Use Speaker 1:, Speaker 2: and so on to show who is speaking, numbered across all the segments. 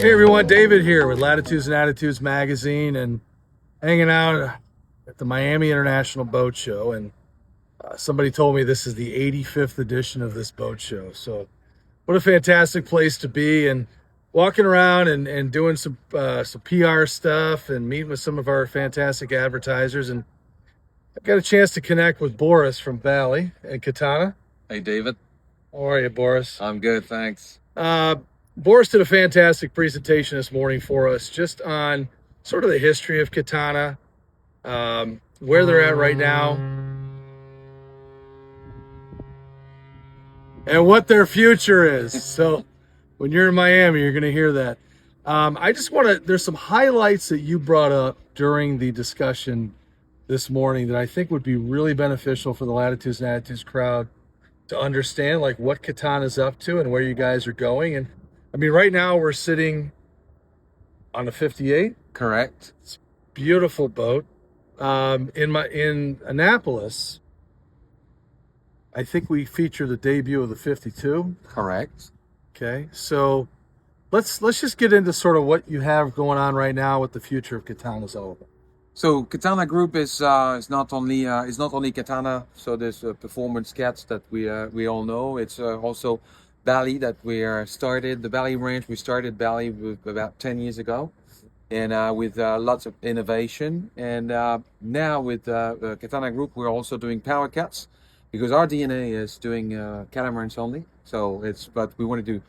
Speaker 1: Hey everyone, David here with Latitudes and Attitudes Magazine and hanging out at the Miami International Boat Show. And somebody told me this is the 85th edition of this boat show. So what a fantastic place to be, and walking around and doing some PR stuff and meeting with some of our fantastic advertisers. And I got a chance to connect with Boris from Bali and Catana.
Speaker 2: Hey, David.
Speaker 1: How are you, Boris?
Speaker 2: I'm good, thanks.
Speaker 1: Boris did a fantastic presentation this morning for us just on sort of the history of Catana, where they're at right now, and what their future is. So when you're in Miami, you're going to hear that. I just want to, there's some highlights that you brought up during the discussion this morning that I think would be really beneficial for the Latitudes and Attitudes crowd to understand, like what Catana's up to and where you guys are going. And I mean, right now we're sitting on a 58.
Speaker 2: Correct.
Speaker 1: It's a beautiful boat. In Annapolis, I think we featured the debut of the 52.
Speaker 2: Correct.
Speaker 1: Okay, so let's just get into sort of what you have going on right now, what the future of Catana's all about.
Speaker 2: So Catana Group is not only Catana. So there's performance cats that we all know. It's also Bali that we started. The Bali range, we started Bali about 10 years ago, and with lots of innovation. And now with Catana Group, we're also doing power cats, because our DNA is doing catamarans only. So but we wanted to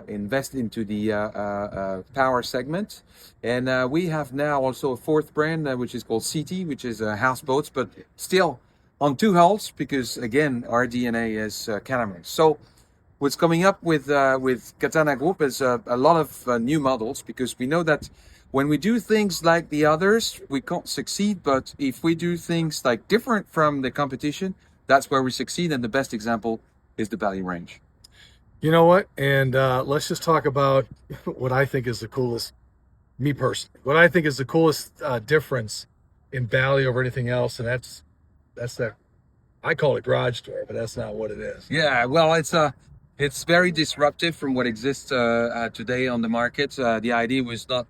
Speaker 2: invest into the power segment. And we have now also a fourth brand, which is called CT, which is houseboats, but still on two hulls, because again, our DNA is catamarans. So what's coming up with Catana Group is a lot of new models, because we know that when we do things like the others, we can't succeed. But if we do things like different from the competition, that's where we succeed. And the best example is the Bali range.
Speaker 1: You know what? And let's just talk about what I think is the coolest, me personally, what I think is the coolest difference in Bali over anything else. And that's that, I call it garage door, but that's not what it is.
Speaker 2: Yeah, well, it's very disruptive from what exists today on the market. The idea was not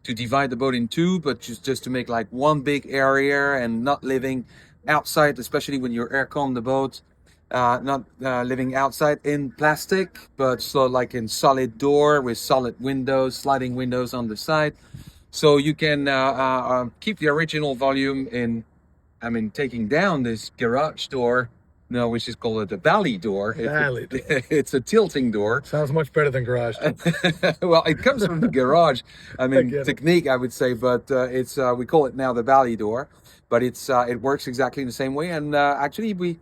Speaker 2: to divide the boat in two, but just to make like one big area, and not living outside, especially when you're aircon the boat, not living outside in plastic, but so like in solid door with solid windows, sliding windows on the side. So you can keep the original volume in, taking down this garage door, which is called the Bali door. It's a tilting door.
Speaker 1: Sounds much better than garage door.
Speaker 2: Well, it comes from the garage. Technique, I would say, but it's we call it now the Bali door. But it works exactly the same way. And actually, we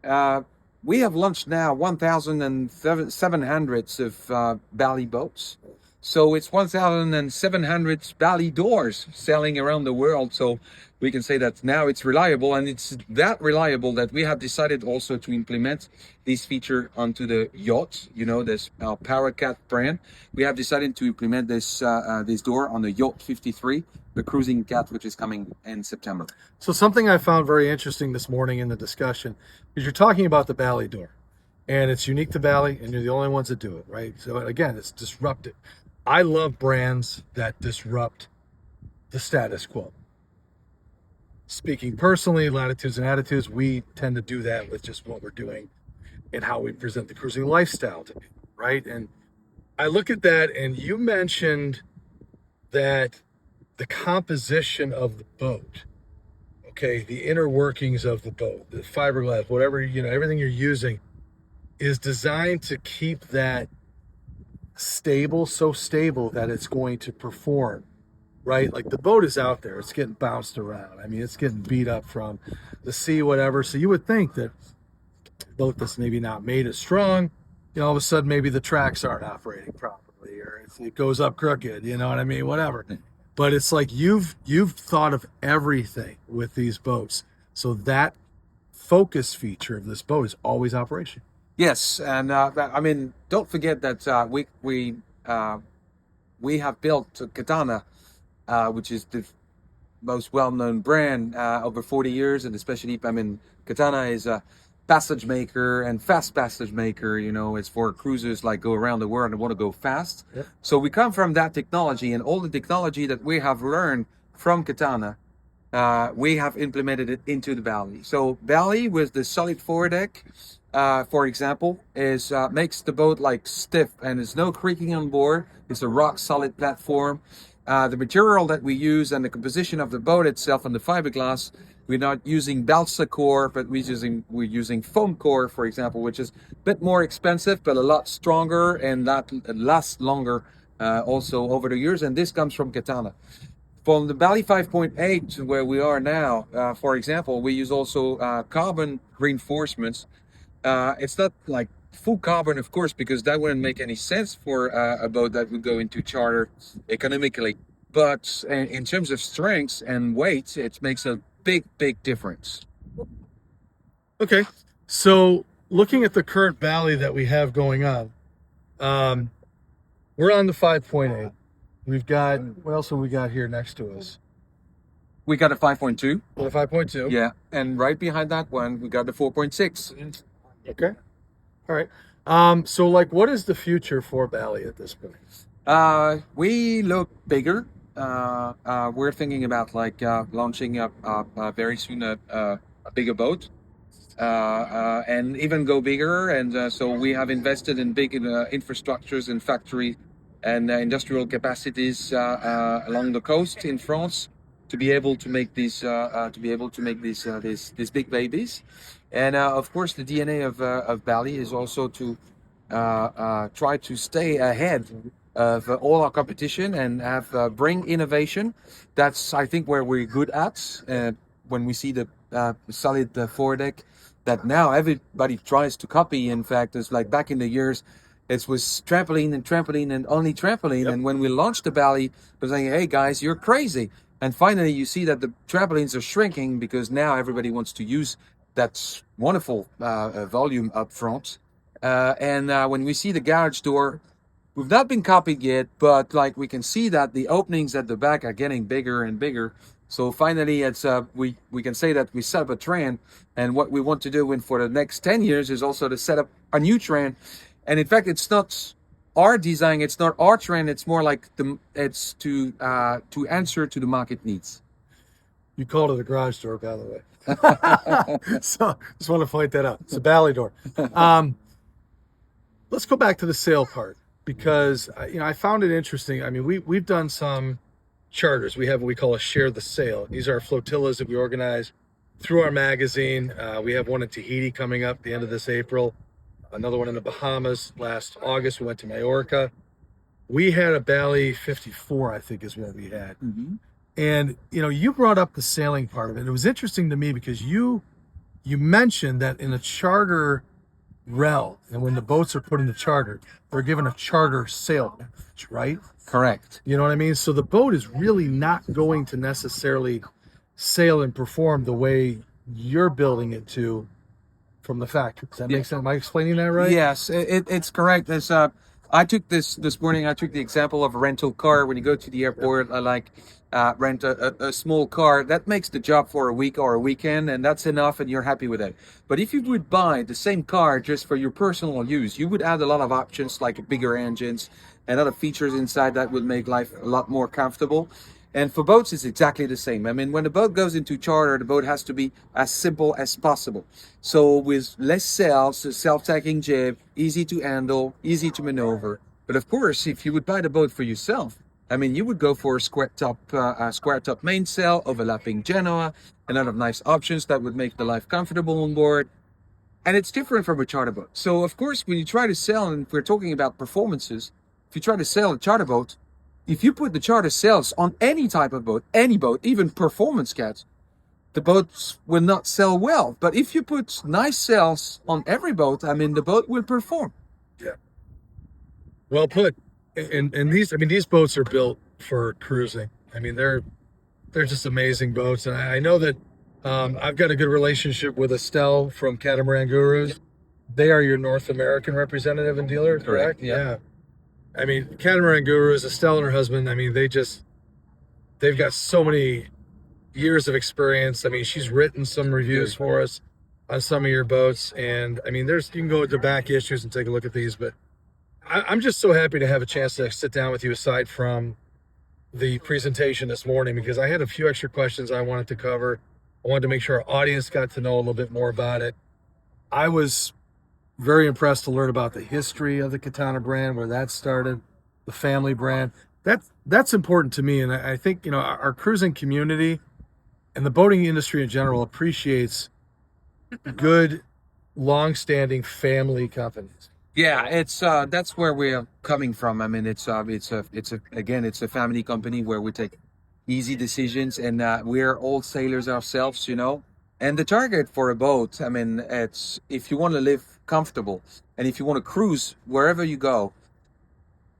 Speaker 2: have launched now 1,700 of Bali boats. So it's 1,700 Bali doors selling around the world. So we can say that now it's reliable, and it's that reliable that we have decided also to implement this feature onto the yacht. This Power Cat brand. We have decided to implement this door on the Yacht 53, the cruising cat, which is coming in September.
Speaker 1: So something I found very interesting this morning in the discussion is you're talking about the Bali door, and it's unique to Bali, and you're the only ones that do it, right? So again, it's disruptive. I love brands that disrupt the status quo. Speaking personally, Latitudes and Attitudes, we tend to do that with just what we're doing and how we present the cruising lifestyle to people, right? And I look at that, and you mentioned that the composition of the boat, okay, the inner workings of the boat, the fiberglass, whatever, everything you're using is designed to keep that stable, so stable that it's going to perform, right? Like the boat is out there, it's getting bounced around. It's getting beat up from the sea, whatever. So you would think that a boat that's maybe not made as strong, all of a sudden maybe the tracks aren't operating properly, or it goes up crooked, whatever. But it's like you've thought of everything with these boats. So that focus feature of this boat is always operation.
Speaker 2: Yes, and don't forget that we have built Catana, which is the most well-known brand over 40 years, and especially Catana is passage maker and fast passage maker. You know, it's for cruisers like go around the world and want to go fast.
Speaker 1: Yep.
Speaker 2: So we come from that technology, and all the technology that we have learned from Catana, we have implemented it into the Bali. So Bali with the solid foredeck, for example, is makes the boat like stiff, and there's no creaking on board. It's a rock solid platform. The material that we use and the composition of the boat itself and the fiberglass, we're not using balsa core, but we're using foam core, for example, which is a bit more expensive but a lot stronger and that lasts longer also over the years. And this comes from Catana. From the Bali 5.8 where we are now, for example, we use also carbon reinforcements. It's not like full carbon, of course, because that wouldn't make any sense for a boat that would go into charter economically. But in terms of strength and weight, it makes a big difference.
Speaker 1: Okay. So looking at the current Bali that we have going on, we're on the 5.8. We've got, what else have we got here next to us?
Speaker 2: We got a 5.2.
Speaker 1: The 5.2.
Speaker 2: Yeah, and right behind that one, we got the 4.6.
Speaker 1: Okay. All right. So like, what is the future for Bali at this point?
Speaker 2: We look bigger. We're thinking about like launching very soon a bigger boat, and even go bigger. And so we have invested in big infrastructures and factory and industrial capacities along the coast in France to be able to make these these big babies. And of course, the DNA of Bali is also to try to stay ahead of all our competition and have bring innovation. That's, I think, where we're good at. When we see the solid foredeck that now everybody tries to copy. In fact, it's like back in the years, it was trampoline and only trampoline.
Speaker 1: Yep.
Speaker 2: And when we launched the Bali, it was like, hey guys, you're crazy. And finally, you see that the trampolines are shrinking because now everybody wants to use that wonderful volume up front. And when we see the garage door, we've not been copied yet, but like we can see that the openings at the back are getting bigger and bigger. So finally, it's we can say that we set up a trend, and what we want to do for the next 10 years is also to set up a new trend. And in fact, it's not our design, it's not our trend. It's more like it's to answer to the market needs.
Speaker 1: You called it a garage door, by the way. So just want to point that out. It's a Bali door. Let's go back to the sail part, because I found it interesting. I mean, we've done some charters. We have what we call a share the sail. These are flotillas that we organize through our magazine. We have one in Tahiti coming up the end of this April. Another one in the Bahamas last August. We went to Majorca. We had a Bali 54, I think is what we had.
Speaker 2: Mm-hmm.
Speaker 1: And you brought up the sailing part of it. It was interesting to me because you mentioned that in a charter rel, and when the boats are put into charter, they're given a charter sail package, right?
Speaker 2: Correct.
Speaker 1: You know what I mean? So the boat is really not going to necessarily sail and perform the way you're building it to from the factory. Does that make sense? Am I explaining that right?
Speaker 2: Yes, it's correct. There's I took this morning. I took the example of a rental car. When you go to the airport, I rent a small car. That makes the job for a week or a weekend, and that's enough, and you're happy with it. But if you would buy the same car just for your personal use, you would add a lot of options like bigger engines and other features inside that would make life a lot more comfortable. And for boats, it's exactly the same. I mean, when the boat goes into charter, the boat has to be as simple as possible. So with less sails, a self-tacking jib, easy to handle, easy to maneuver. But of course, if you would buy the boat for yourself, I mean, you would go for a square top mainsail, overlapping Genoa, and other nice options that would make the life comfortable on board. And it's different from a charter boat. So of course, when you try to sail, and if we're talking about performances, if you try to sail a charter boat, if you put the charter sails on any type of boat, any boat, even performance cats, the boats will not sail well. But if you put nice sails on every boat, I mean, the boat will perform.
Speaker 1: Yeah. Well put. And these boats are built for cruising. I mean, they're just amazing boats. And I know that I've got a good relationship with Estelle from Catamaran Gurus. They are your North American representative and dealer, correct? Yeah. I mean, Catamaran Gurus, Estelle and her husband, I mean, they've got so many years of experience. I mean, she's written some reviews for us. on some of your boats. And I mean, you can go to back issues and take a look at these, but I'm just so happy to have a chance to sit down with you aside from the presentation this morning, because I had a few extra questions I wanted to cover. I wanted to make sure our audience got to know a little bit more about it. I was very impressed to learn about the history of the Catana brand, where that started, the family brand. That's important to me. And I think, you know, our cruising community and the boating industry in general appreciates good, long-standing family companies.
Speaker 2: Yeah, it's that's where we're coming from. I mean, it's a family company where we take easy decisions, and we're old sailors ourselves, you know. And the target for a boat, I mean, it's if you want to live comfortable and if you want to cruise wherever you go,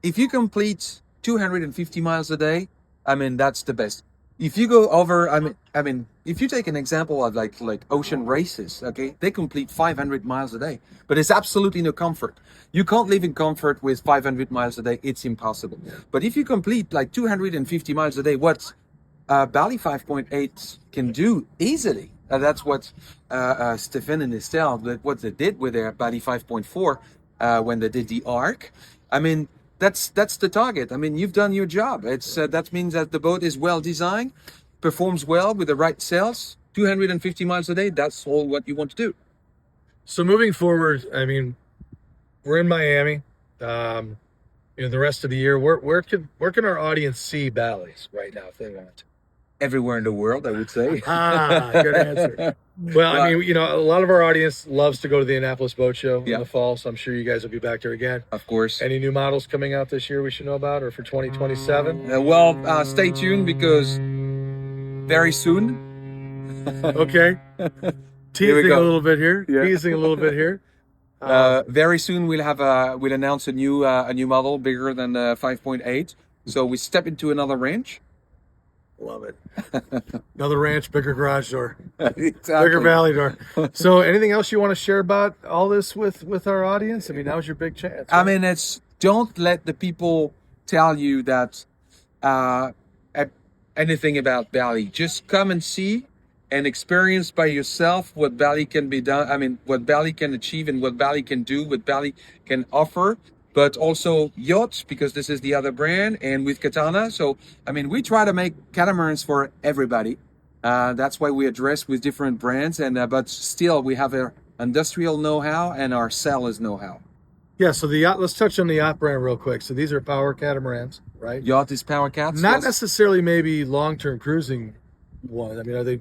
Speaker 2: if you complete 250 miles a day, I mean, that's the best. If you go over, I mean, if you take an example of like ocean races, okay, they complete 500 miles a day, but it's absolutely no comfort. You can't live in comfort with 500 miles a day. It's impossible. But if you complete like 250 miles a day, what Bali 5.8 can do easily. That's what Stefan and Estelle, what they did with their Bali 5.4 when they did the Arc. I mean, that's the target. I mean, you've done your job. It's that means that the boat is well designed, performs well with the right sails, 250 miles a day. That's all what you want to do.
Speaker 1: So moving forward, I mean, we're in Miami. You know, the rest of the year, where can our audience see Bally's right now if they want?
Speaker 2: Everywhere in the world, I would say.
Speaker 1: Good answer. Well, I mean, you know, a lot of our audience loves to go to the Annapolis Boat Show in the fall, so I'm sure you guys will be back there again.
Speaker 2: Of course.
Speaker 1: Any new models coming out this year we should know about, or for 2027?
Speaker 2: Stay tuned because very soon.
Speaker 1: Okay. Teasing a little bit here.
Speaker 2: Yeah.
Speaker 1: Teasing a little bit here.
Speaker 2: Very soon we'll announce a new model bigger than the 5.8. So we step into another range.
Speaker 1: Love it. Another ranch, bigger garage door,
Speaker 2: Exactly.
Speaker 1: bigger valley door. So anything else you want to share about all this with our audience? I mean, now's your big chance. Right?
Speaker 2: I mean, don't let the people tell you that anything about Bali. Just come and see and experience by yourself what Bali can be done. I mean, what Bali can achieve and what Bali can do, what Bali can offer. But also yachts, because this is the other brand, and with Catana. So, I mean, we try to make catamarans for everybody. That's why we address with different brands, and but still we have our industrial know-how and our sellers know-how.
Speaker 1: Yeah, so the yacht, let's touch on the yacht brand real quick. So these are power catamarans, right?
Speaker 2: Yacht is power cats.
Speaker 1: Not
Speaker 2: yes.
Speaker 1: necessarily maybe long-term cruising ones. I mean, are they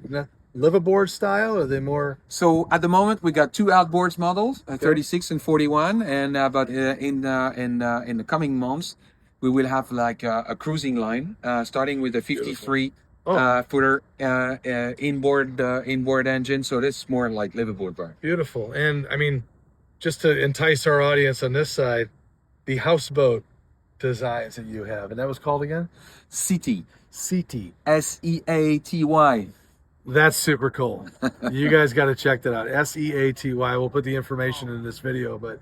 Speaker 1: liveaboard style, or are they more?
Speaker 2: So at the moment we got two outboards models, 36 and 41, and but in the coming months we will have like a cruising line, starting with a 53 footer inboard engine. So this is more like liveaboard bar.
Speaker 1: Beautiful. And I mean, just to entice our audience on this side, the houseboat designs that you have, and that was called again?
Speaker 2: CT.
Speaker 1: SEATY. That's super cool. You guys got to check that out. SEATY. We'll put the information in this video, but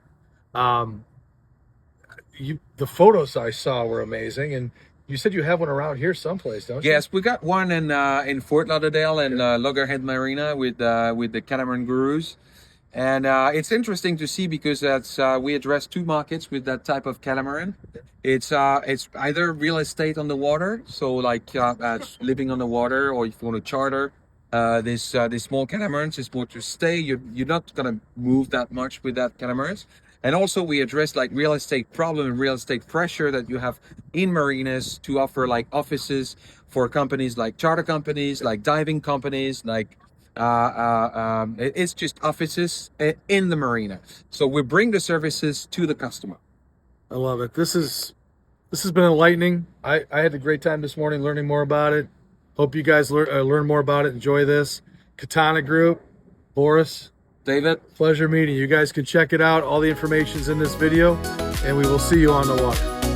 Speaker 1: the photos I saw were amazing, and you said you have one around here someplace, don't you?
Speaker 2: Yes, we got one in Fort Lauderdale and Loggerhead Marina with the Catamaran gurus, and it's interesting to see because that's we address two markets with that type of catamaran. It's either real estate on the water, so like living on the water, or if you want to charter. These small catamarans is more to stay. You're not gonna move that much with that catamarans. And also we address like real estate problem and real estate pressure that you have in marinas to offer like offices for companies like charter companies, like diving companies, like it's just offices in the marina. So we bring the services to the customer.
Speaker 1: I love it. This has been enlightening. I had a great time this morning learning more about it. Hope you guys learn more about it. Enjoy this. Catana Group, Boris,
Speaker 2: David,
Speaker 1: pleasure meeting you. You guys can check it out. All the information's in this video, and we will see you on the water.